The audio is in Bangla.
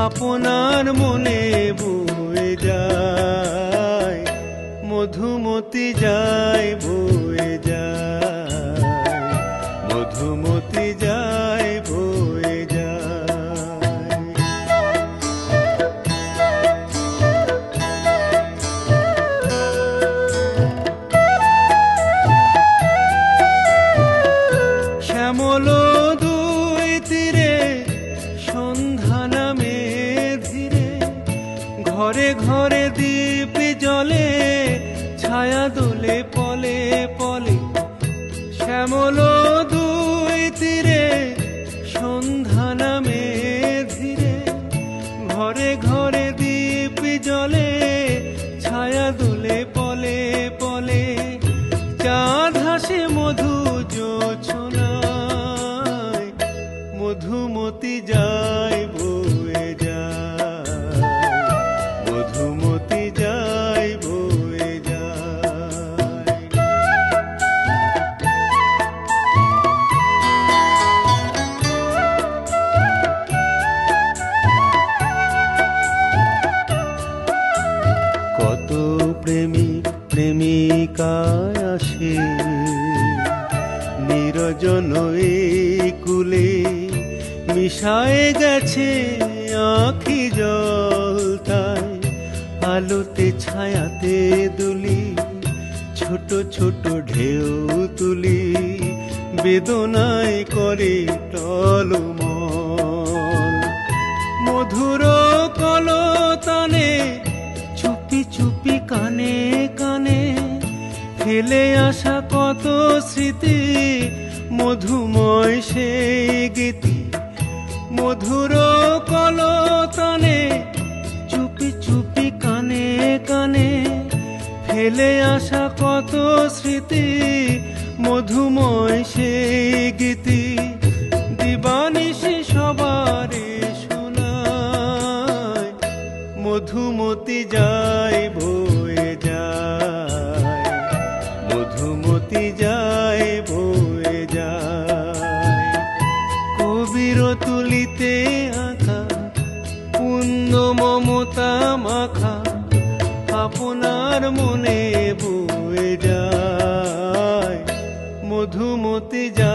আপনার মনে বয়ে যায়, মধুমতি যায় বয়ে যায়, মধুমতি যায় বয়ে যায়। শ্যামল দুই তীরে সন্ধ্যা নামে ধীরে, ঘরে ঘরে দীপ জ্বলে, ছায়া দোলে পলে পলে। শ্যামল দুই তীরে সন্ধ্যা নামে ধীরে, ঘরে ঘরে দীপ জ্বলে, ছায়া দোলে পলে পলে। চাঁদ হাসে মধু জোছনায়, মধুমতি যায় বয়ে যায়, মধুমতি যায় বয়ে যায়। কত প্রেমিক প্রেমিকায় আসে নিরজন এই কুলে, মিশায়ে গেছে আঁখি জল তাই, আলোতে ছায়াতে দুলি, ছোট ছোট ঢেউ তুলি, বেদনায় করে টলমল। মধুর কলতানে চুপি চুপি কানে কানে, ফেলে আসা কত স্মৃতি, মধুময় সেই গীতি। মধুর কলতানে চুপি চুপি কানে কানে, ফেলে আসা কত স্মৃতি, মধুময় সেই গীতি। দিবানিশি সবারে শোনায়, মধুমতি যায় বয়ে যায়, মধুমতি যায় বয়ে যায়। কবির তুলিতে আঁকা পুণ্য মমতা মাখা, আপনার মনে বয়ে যায়, মধুমতি যায়।